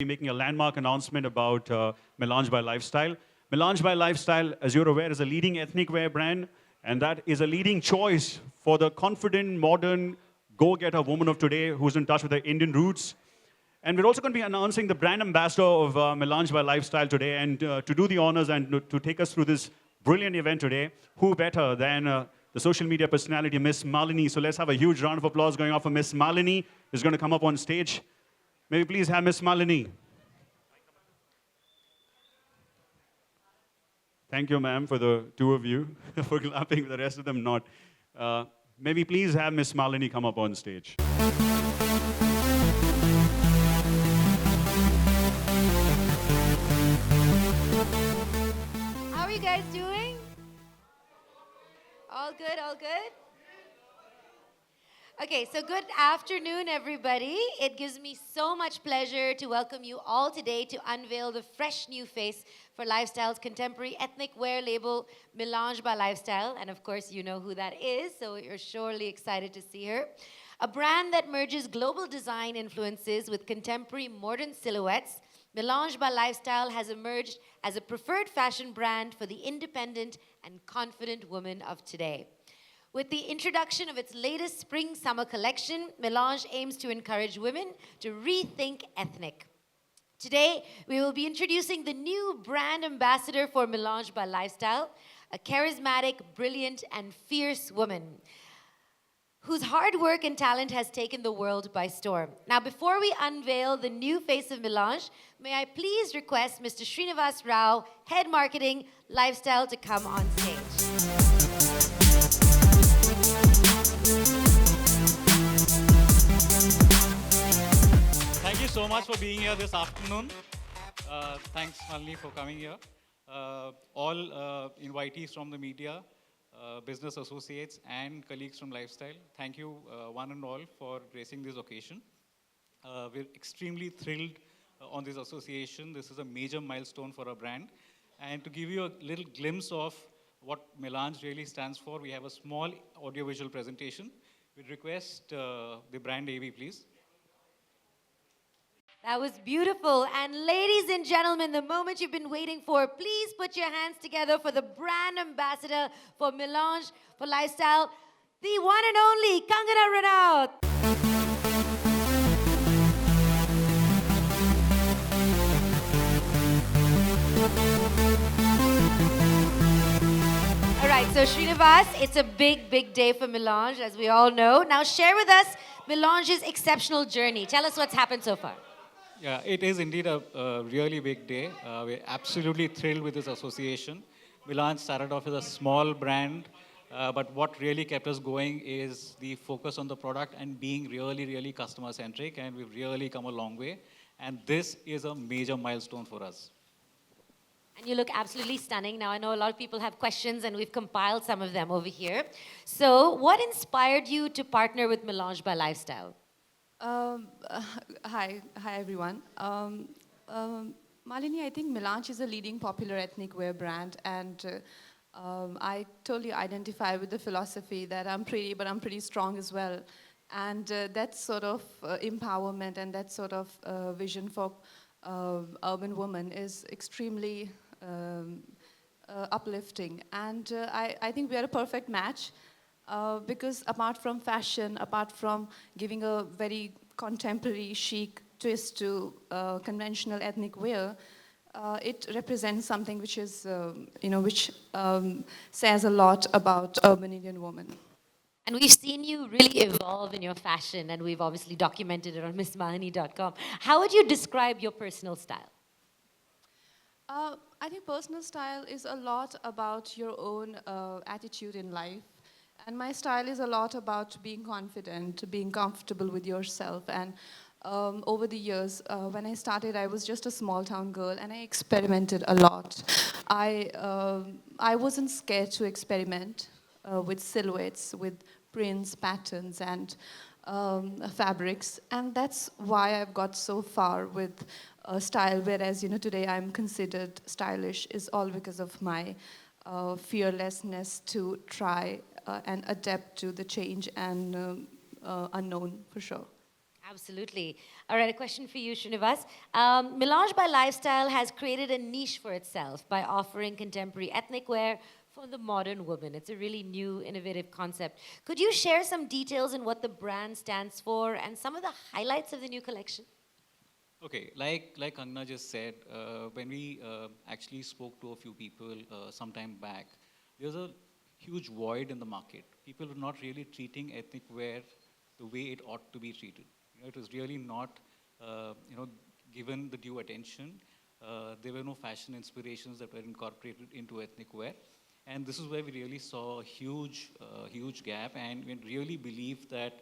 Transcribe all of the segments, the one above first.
making a landmark announcement about Melange by Lifestyle. Melange by Lifestyle, as you're aware, is a leading ethnic wear brand, and that is a leading choice for the confident, modern, go-getter woman of today who's in touch with her Indian roots. And we're also going to be announcing the brand ambassador of Melange by Lifestyle today. And to do the honors and to take us through this brilliant event today, who better than the social media personality, Miss Malini. So let's have a huge round of applause going off for Miss Malini, who's going to come up on stage. May we please have Miss Malini. Thank you, ma'am, for the two of you, for clapping, the rest of them not. May we please have Miss Malini come up on stage. How are you guys doing? All good, all good? Okay, so good afternoon, everybody. It gives me so much pleasure to welcome you all today to unveil the fresh new face for Lifestyle's contemporary ethnic wear label, Melange by Lifestyle. And of course, you know who that is, so you're surely excited to see her. A brand that merges global design influences with contemporary modern silhouettes, Melange by Lifestyle has emerged as a preferred fashion brand for the independent and confident woman of today. With the introduction of its latest spring-summer collection, Melange aims to encourage women to rethink ethnic. Today, we will be introducing the new brand ambassador for Melange by Lifestyle, a charismatic, brilliant, and fierce woman whose hard work and talent has taken the world by storm. Now, before we unveil the new face of Melange, may I please request Mr. Srinivas Rao, Head Marketing, Lifestyle, to come on stage. Thank you so much for being here this afternoon. Thanks, Malini, for coming here. All invitees from the media, business associates, and colleagues from Lifestyle, thank you one and all for gracing this occasion. We're extremely thrilled on this association. This is a major milestone for our brand. And to give you a little glimpse of what Melange really stands for, we have a small audiovisual presentation. We'd request the brand AV, please. That was beautiful. And ladies and gentlemen, the moment you've been waiting for, please put your hands together for the brand ambassador for Melange for Lifestyle, the one and only Kangana Ranaut. All right, so Srinivas, it's a big, big day for Melange, as we all know. Now share with us Melange's exceptional journey. Tell us what's happened so far. Yeah, it is indeed a really big day. We're absolutely thrilled with this association. Melange started off as a small brand, but what really kept us going is the focus on the product and being really, really customer-centric, and we've really come a long way. And this is a major milestone for us. And you look absolutely stunning. Now, I know a lot of people have questions, and we've compiled some of them over here. So, what inspired you to partner with Melange by Lifestyle? Hi everyone. Malini, I think Melange is a leading popular ethnic wear brand, and I totally identify with the philosophy that I'm pretty, but I'm pretty strong as well. And that sort of empowerment and that sort of vision for urban women is extremely uplifting. And I think we are a perfect match. Because apart from fashion, apart from giving a very contemporary chic twist to conventional ethnic wear, it represents something which is, which says a lot about urban Indian women. And we've seen you really evolve in your fashion, and we've obviously documented it on MissMalini.com. How would you describe your personal style? I think personal style is a lot about your own attitude in life. And my style is a lot about being confident, being comfortable with yourself. And over the years, when I started, I was just a small town girl, and I experimented a lot. I wasn't scared to experiment with silhouettes, with prints, patterns, and fabrics. And that's why I've got so far with style, whereas today I'm considered stylish, is all because of my fearlessness to try and adapt to the change and unknown, for sure. Absolutely. All right, a question for you, Srinivas. Melange by Lifestyle has created a niche for itself by offering contemporary ethnic wear for the modern woman. It's a really new, innovative concept. Could you share some details on what the brand stands for and some of the highlights of the new collection? Okay, like Kangna just said, when we actually spoke to a few people some time back, there's a huge void in the market. People are not really treating ethnic wear the way it ought to be treated. It was really not, given the due attention. There were no fashion inspirations that were incorporated into ethnic wear, and this is where we really saw a huge gap, and we really believe that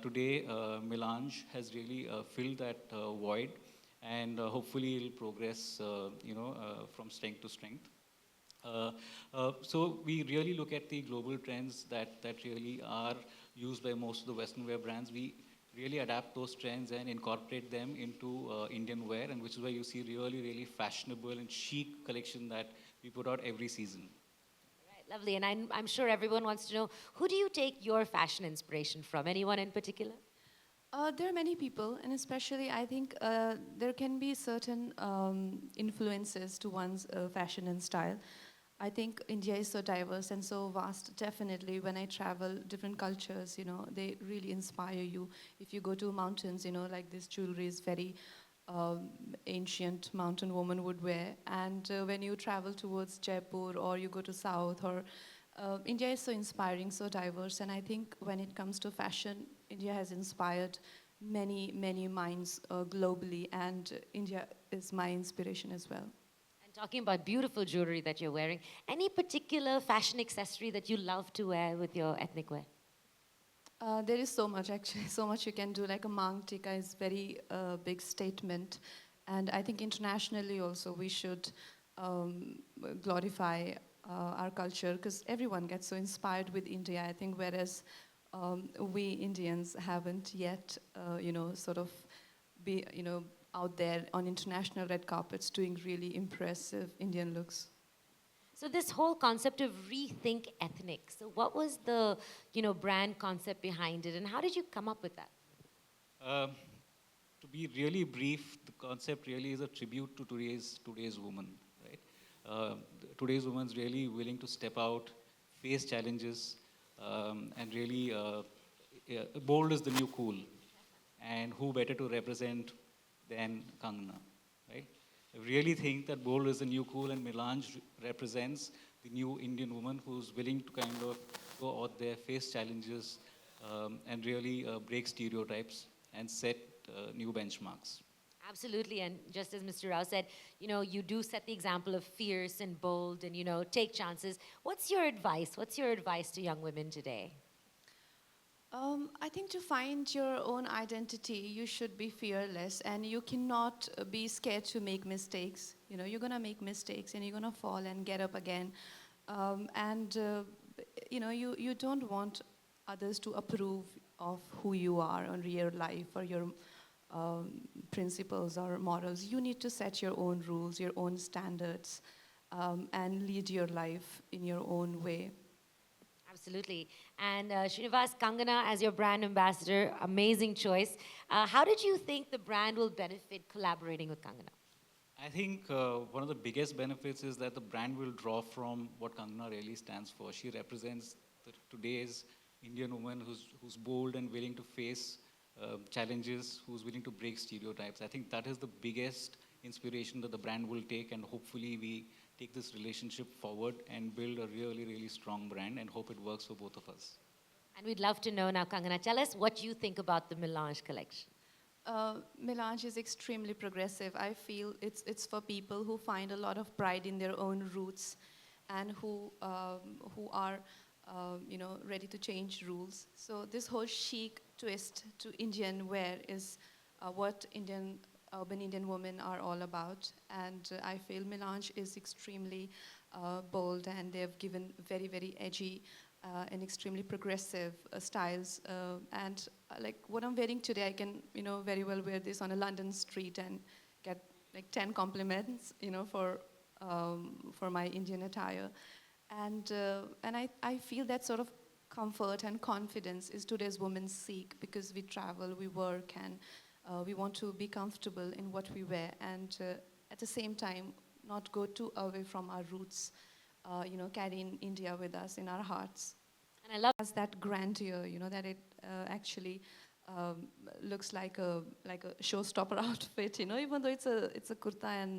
today, Melange has really filled that void, and hopefully it'll progress, from strength to strength. So we really look at the global trends that really are used by most of the Western wear brands. We really adapt those trends and incorporate them into Indian wear, and which is why you see really fashionable and chic collection that we put out every season. Right, lovely. And I'm sure everyone wants to know, who do you take your fashion inspiration from? Anyone in particular? There are many people, and especially I think there can be certain influences to one's fashion and style. I think India is so diverse and so vast. Definitely, when I travel, different cultures, they really inspire you. If you go to mountains, like this jewelry is very ancient mountain woman would wear. And when you travel towards Jaipur or you go to South or India is so inspiring, so diverse, and I think when it comes to fashion, India has inspired many minds globally, and India is my inspiration as well. And talking about beautiful jewelry that you're wearing, any particular fashion accessory that you love to wear with your ethnic wear? There is so much actually, so much you can do. Like a Mang Tika is very big statement, and I think internationally also we should glorify our culture because everyone gets so inspired with India. I think whereas we Indians haven't yet, sort of be, out there on international red carpets doing really impressive Indian looks. So this whole concept of rethink ethnic. So what was the, brand concept behind it, and how did you come up with that? Um, to be really brief, the concept really is a tribute to today's woman, right? Today's woman's really willing to step out, face challenges, and really bold is the new cool. And who better to represent than Kangna, right? I really think that bold is the new cool, and Melange represents the new Indian woman who's willing to kind of go out there, face challenges, and really break stereotypes and set new benchmarks. Absolutely, and just as Mr. Rao said, you do set the example of fierce and bold and, take chances. What's your advice? What's your advice to young women today? I think to find your own identity, you should be fearless and you cannot be scared to make mistakes. You're going to make mistakes and you're going to fall and get up again. You don't want others to approve of who you are on real life or your principles or morals. You need to set your own rules, your own standards, and lead your life in your own way. Absolutely. And Srinivas, Kangana, as your brand ambassador, amazing choice. How did you think the brand will benefit collaborating with Kangana? I think one of the biggest benefits is that the brand will draw from what Kangana really stands for. She represents today's Indian woman who's bold and willing to face challenges, who's willing to break stereotypes. I think that is the biggest inspiration that the brand will take, and hopefully we take this relationship forward and build a really strong brand, and hope it works for both of us. And we'd love to know now, Kangana, tell us what you think about the Melange collection. Melange is extremely progressive. I feel it's for people who find a lot of pride in their own roots and who are ready to change rules. So this whole chic twist to Indian wear is what urban Indian women are all about. And I feel Melange is extremely bold, and they've given very edgy and extremely progressive styles. And like what I'm wearing today, I can very well wear this on a London street and get like 10 compliments for my Indian attire. And I feel that sort of comfort and confidence is today's women seek, because we travel, we work, and we want to be comfortable in what we wear, and at the same time not go too away from our roots, carrying India with us in our hearts. And I love Has that grandeur, that it actually looks like a showstopper outfit, even though it's a kurta and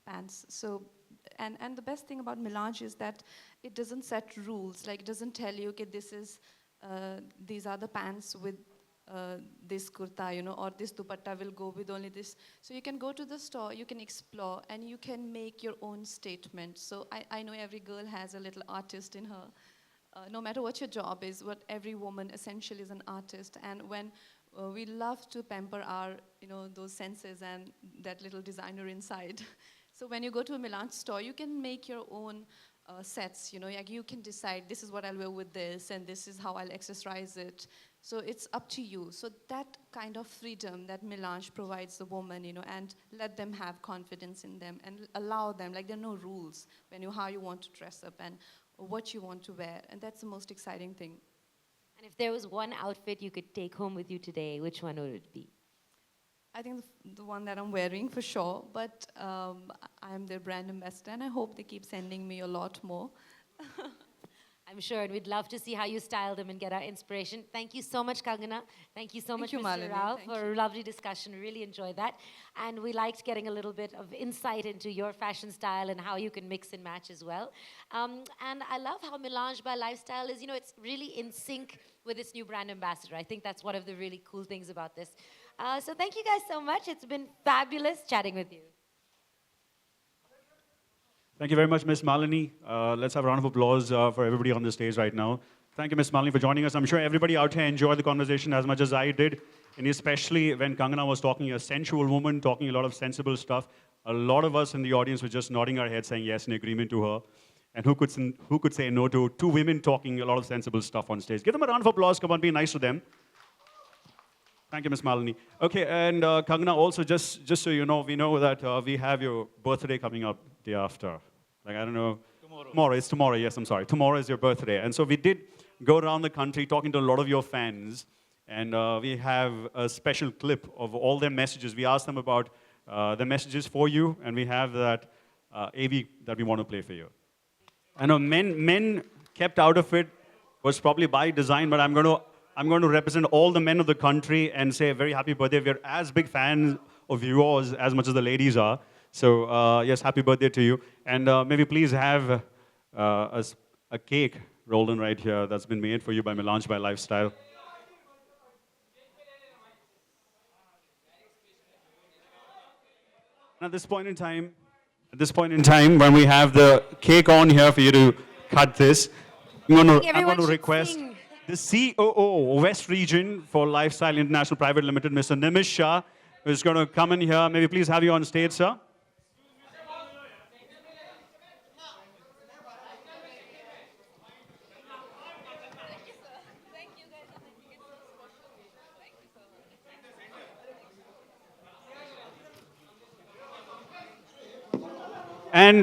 pants. So, and the best thing about Melange is that it doesn't set rules. Like, it doesn't tell you, okay, these are the pants with this kurta, or this dupatta will go with only this. So you can go to the store, you can explore, and you can make your own statement. So I know every girl has a little artist in her. No matter what your job is, what every woman essentially is an artist. And when we love to pamper our, those senses and that little designer inside. So when you go to a Melange store, you can make your own sets, like you can decide, this is what I'll wear with this, and this is how I'll accessorize it. So it's up to you. So that kind of freedom that Melange provides the woman, and let them have confidence in them and allow them, like there are no rules how you want to dress up and what you want to wear, and that's the most exciting thing. And if there was one outfit you could take home with you today, which one would it be? I think the one that I'm wearing for sure, but I'm their brand ambassador, and I hope they keep sending me a lot more. I'm sure, and we'd love to see how you style them and get our inspiration. Thank you so much, Kangana. Thank you so much, you, Mr. Malini. Rao, Thank for a lovely discussion. Really enjoyed that. And we liked getting a little bit of insight into your fashion style and how you can mix and match as well. And I love how Melange by Lifestyle is, it's really in sync with its new brand ambassador. I think that's one of the really cool things about this. So thank you guys so much. It's been fabulous chatting with you. Thank you very much, Ms. Malini. Let's have a round of applause for everybody on the stage right now. Thank you, Ms. Malini, for joining us. I'm sure everybody out here enjoyed the conversation as much as I did, and especially when Kangana was talking, a sensual woman, talking a lot of sensible stuff. A lot of us in the audience were just nodding our heads, saying yes in agreement to her. And who could say no to two women talking a lot of sensible stuff on stage? Give them a round of applause. Come on, be nice to them. Thank you, Ms. Malini. Okay, and Kangana, also, just so you know, we know that we have your birthday coming up day after. Like, I don't know. Tomorrow. It's tomorrow, yes, I'm sorry. Tomorrow is your birthday. And so we did go around the country talking to a lot of your fans. And we have a special clip of all their messages. We asked them about the messages for you. And we have that AV that we want to play for you. I know men kept out of it was probably by design, but I'm going to represent all the men of the country and say a very happy birthday. We're as big fans of yours as much as the ladies are. So yes, happy birthday to you. And maybe please have a cake rolled in right here that's been made for you by Melange by Lifestyle. And at this point in time, when we have the cake on here for you to cut this, I'm going to request sing. the COO West Region for Lifestyle International Private Limited, Mr. Nimish Shah, who is going to come in here. May we please have you on stage, sir? And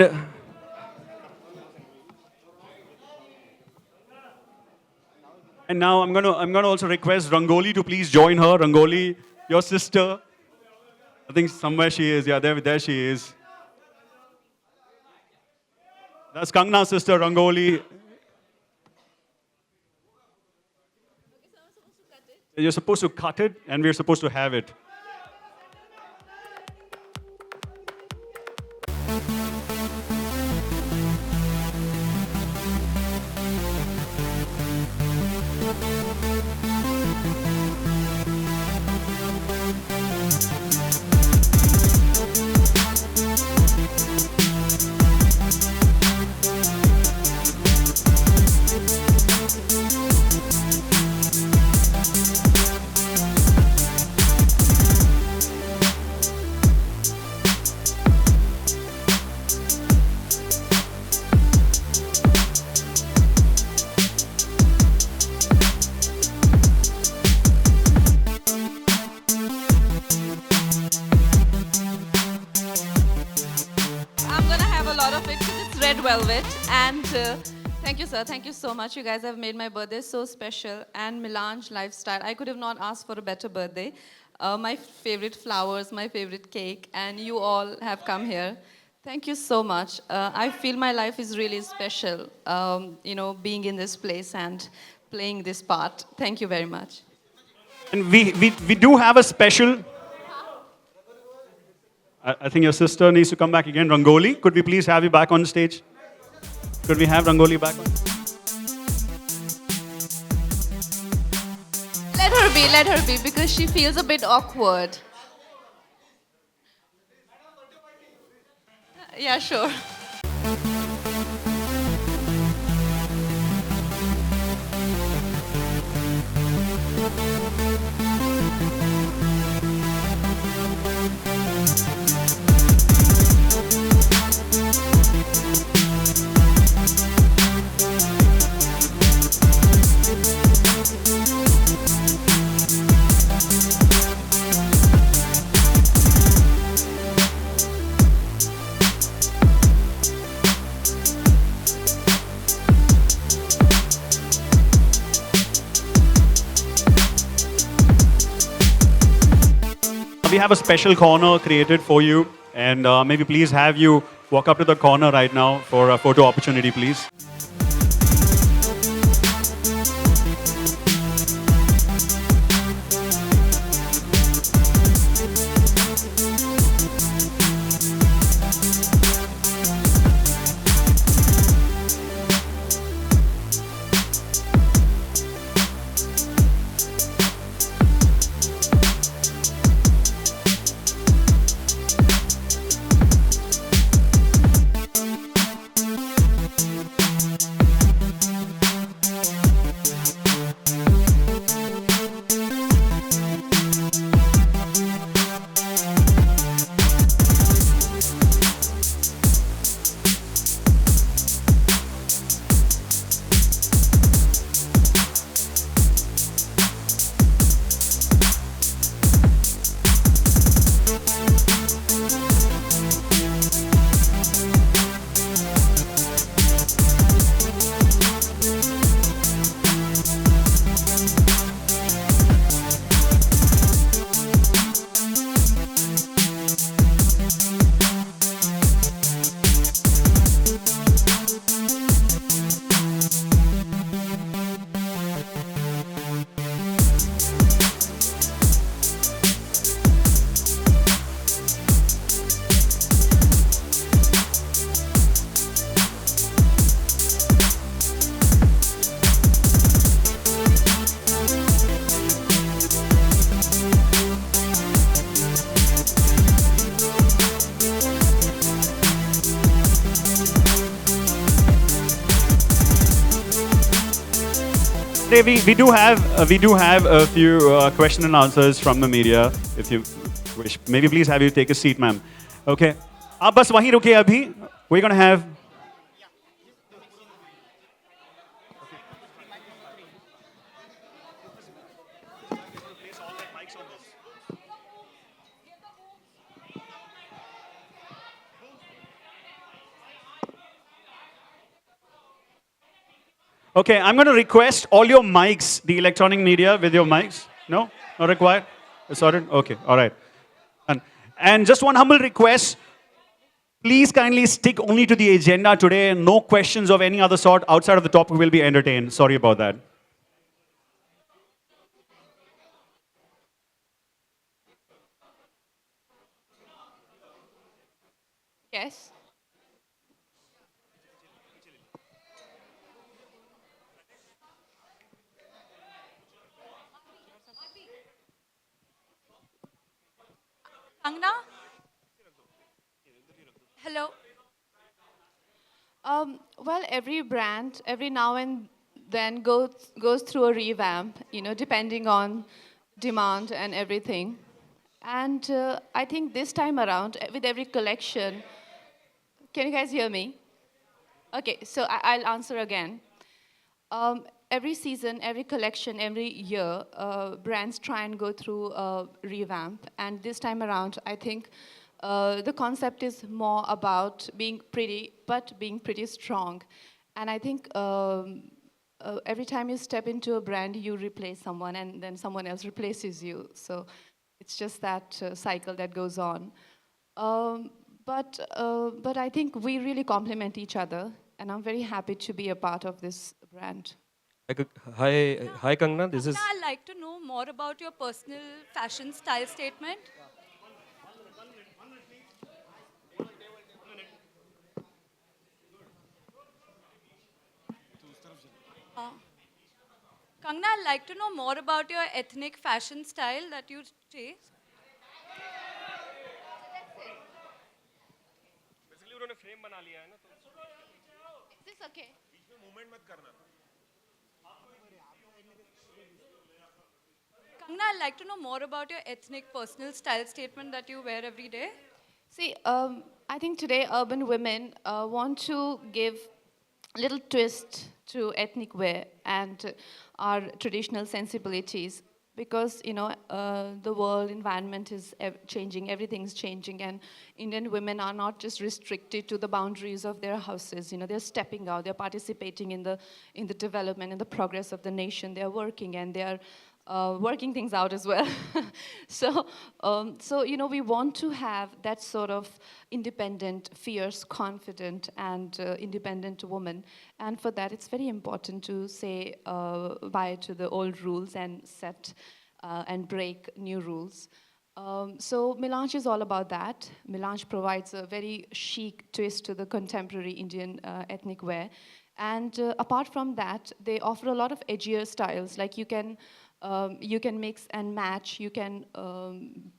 now I'm going to also request Rangoli to please join her. Rangoli, your sister. I think somewhere she is. Yeah, there she is. That's Kangana's sister, Rangoli. You're supposed to cut it, and we're supposed to have it. I'm gonna have a lot of it because it's red velvet, and Thank you, sir. Thank you so much. You guys have made my birthday so special. And Melange Lifestyle, I could have not asked for a better birthday. My favorite flowers, my favorite cake, and you all have come here. Thank you so much. I feel my life is really special, being in this place and playing this part. Thank you very much. And we do have a special. I think your sister needs to come back again. Rangoli, could we please have you back on stage? Could we have Rangoli back on? Let her be, because she feels a bit awkward. Yeah, sure. We have a special corner created for you, and maybe please have you walk up to the corner right now for a photo opportunity, please. We do have a few question and answers from the media, if you wish. Maybe please have you take a seat, ma'am. Okay. आप बस वहीं रुकिए अभी. We're gonna have. Okay, I'm going to request all your mics, the electronic media with your mics. No? Not required? It's sorted? Okay, all right. And just one humble request. Please kindly stick only to the agenda today. No questions of any other sort outside of the topic will be entertained. Sorry about that. Yes. Angna? Hello. Well, every brand, every now and then goes through a revamp, depending on demand and everything. And I think this time around, with every collection, can you guys hear me? Okay, so I'll answer again. Every season, every collection, every year, brands try and go through a revamp. And this time around, I think the concept is more about being pretty, but being pretty strong. And I think every time you step into a brand, you replace someone, and then someone else replaces you. So it's just that cycle that goes on. Um, but I think we really complement each other, and I'm very happy to be a part of this brand. Hi, Kangna. This is Kangna, I'd like to know more about your personal fashion style statement. Uh, Kangna, I'd like to know more about your ethnic fashion style that you chase. Is this okay? Kangna, I'd like to know more about your ethnic personal style statement that you wear every day. See, I think today urban women want to give a little twist to ethnic wear and our traditional sensibilities because the world environment is changing, everything's changing, and Indian women are not just restricted to the boundaries of their houses. They're stepping out, they're participating in the development and the progress of the nation. They're working and they're working things out as well. So we want to have that sort of independent, fierce, confident, and independent woman. And for that, it's very important to say bye to the old rules and set and break new rules. So Melange is all about that. Melange provides a very chic twist to the contemporary Indian ethnic wear. And apart from that, they offer a lot of edgier styles. Like you can mix and match. You can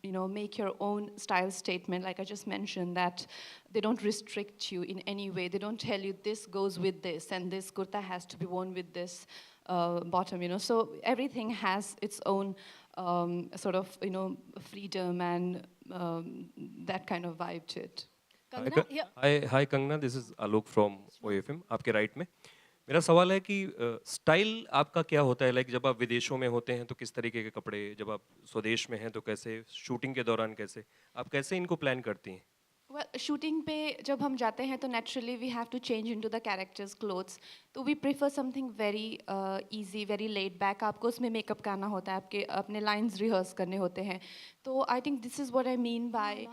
make your own style statement. Like I just mentioned, that they don't restrict you in any way. They don't tell you this goes with this and this kurta has to be worn with this bottom. So everything has its own sort of freedom and that kind of vibe to it. Kangna, yeah. Hi, Kangna. This is Alok from OFM. आपके right में मेरा सवाल है कि style आपका क्या होता है, लाइक जब आप विदेशों में होते हैं तो किस तरीके के कपड़े, जब आप स्वदेश में हैं तो कैसे, शूटिंग के दौरान कैसे, आप कैसे इनको प्लान करती हैं? Well, शूटिंग पे जब हम जाते हैं तो naturally we have to change into the characters' clothes. तो we prefer something very easy, very laid back. आपको उसमें मेकअप करना होता है, आपके अपने lines rehearse करने होते हैं. तो I think this is what I mean by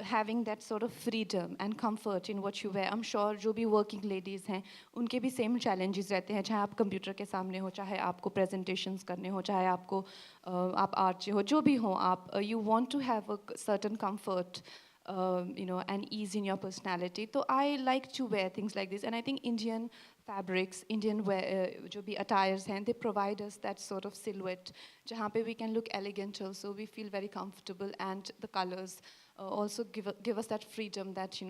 having that sort of freedom and comfort in what you wear. I'm sure जो भी working ladies हैं, उनके भी same challenges रहते हैं. चाहे आप कंप्यूटर के सामने हो, चाहे आपको presentations करने हो, चाहे आपको आप आर्चे हो, जो भी हो आप, you want to have a certain comfort. And ease in your personality. So I like to wear things like this, and I think Indian fabrics, Indian wear, जो भी attires हैं, they provide us that sort of silhouette, जहाँ पे we can look elegant also, we feel very comfortable, and the colors also give us that freedom that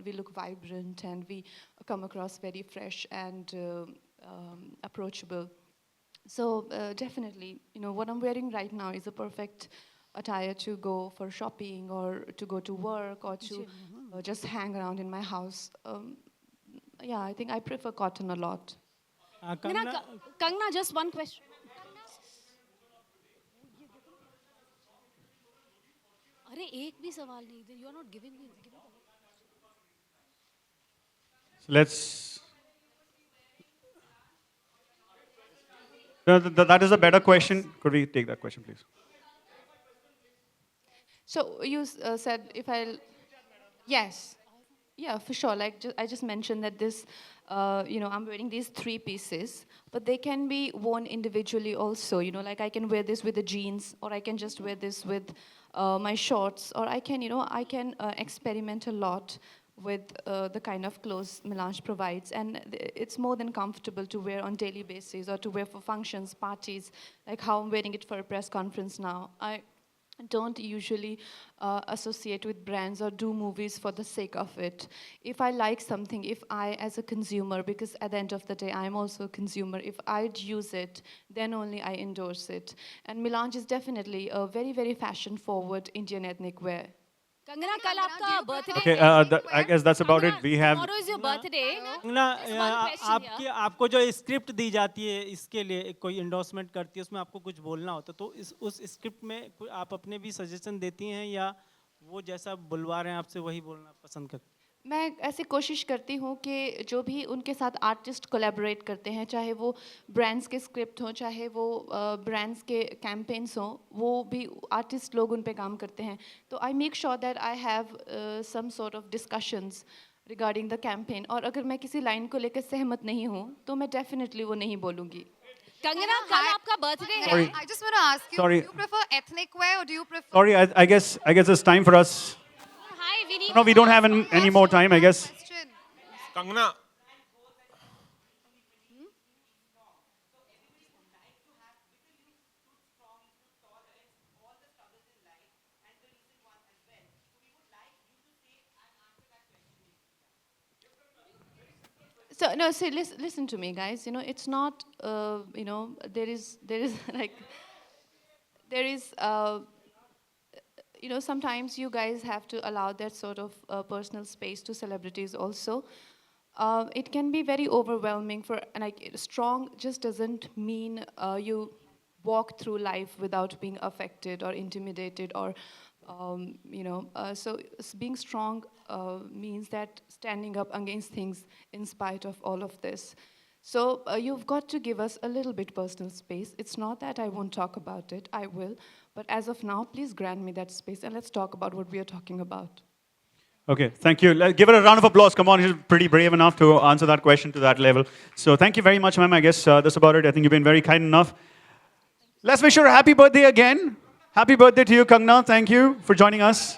we look vibrant and we come across very fresh and approachable. So definitely, what I'm wearing right now is a perfect attire to go for shopping or to go to work or to just hang around in my house. Yeah, I think I prefer cotton a lot. Kangna, just one question. अरे एक भी सवाल नहीं, then you are not giving me. So let's. No, that is a better question. Could we take that question, please? So you said if I'll, yes, yeah, for sure. Like I just mentioned that this, I'm wearing these 3 pieces, but they can be worn individually also. Like I can wear this with the jeans, or I can just wear this with my shorts, or I can, experiment a lot with the kind of clothes Melange provides, and it's more than comfortable to wear on daily basis or to wear for functions, parties, like how I'm wearing it for a press conference now. I don't usually associate with brands or do movies for the sake of it. If I like something, if I, as a consumer, because at the end of the day, I'm also a consumer, if I'd use it, then only I endorse it. And Melange is definitely a very, very fashion-forward Indian ethnic wear. Kangana कल आपका birthday Okay, है. I guess that's about it. We have. Tomorrow is your birthday. Kangana, Just one question आपकी here. आपको जो script दी जाती है इसके लिए कोई इंडोर्समेंट करती है, उसमें आपको कुछ बोलना होता है, तो उस स्क्रिप्ट में आप अपने भी सजेशन देती हैं या वो जैसा बुलवा रहे हैं आपसे वही बोलना पसंद करती हैं? मैं ऐसे कोशिश करती हूँ कि जो भी उनके साथ आर्टिस्ट कोलैबोरेट करते हैं, चाहे वो ब्रांड्स के स्क्रिप्ट हों, चाहे वो ब्रांड्स के कैंपेन्स हों, वो भी आर्टिस्ट लोग उन पे काम करते हैं. तो I make sure that I have some sort of discussions regarding the campaign. और अगर मैं किसी लाइन को लेकर सहमत नहीं हूँ तो मैं डेफिनेटली वो नहीं बोलूँगी. कंगना, कल आपका बर्थडे है. Sorry. I just want to ask you, Sorry. do you prefer ethnic wear or do you prefer... Sorry, I guess it's time for us. Hi, we need No, we don't have any more time, I guess. Question. Kangana, So no, see, listen to me, guys. You know, it's not. You know, there is like, there is. You know, sometimes you guys have to allow that sort of personal space to celebrities also. It can be very overwhelming for, and like, strong just doesn't mean you walk through life without being affected or intimidated or you know, so being strong means that standing up against things in spite of all of this. So you've got to give us a little bit personal space. It's not that I won't talk about it, I will. But as of now, please grant me that space and let's talk about what we are talking about. Okay, thank you. Give her a round of applause. Come on, she's pretty brave enough to answer that question to that level. So thank you very much, ma'am. I guess that's about it. I think you've been very kind enough. Let's wish her a happy birthday again. Happy birthday to you, Kangna. Thank you for joining us.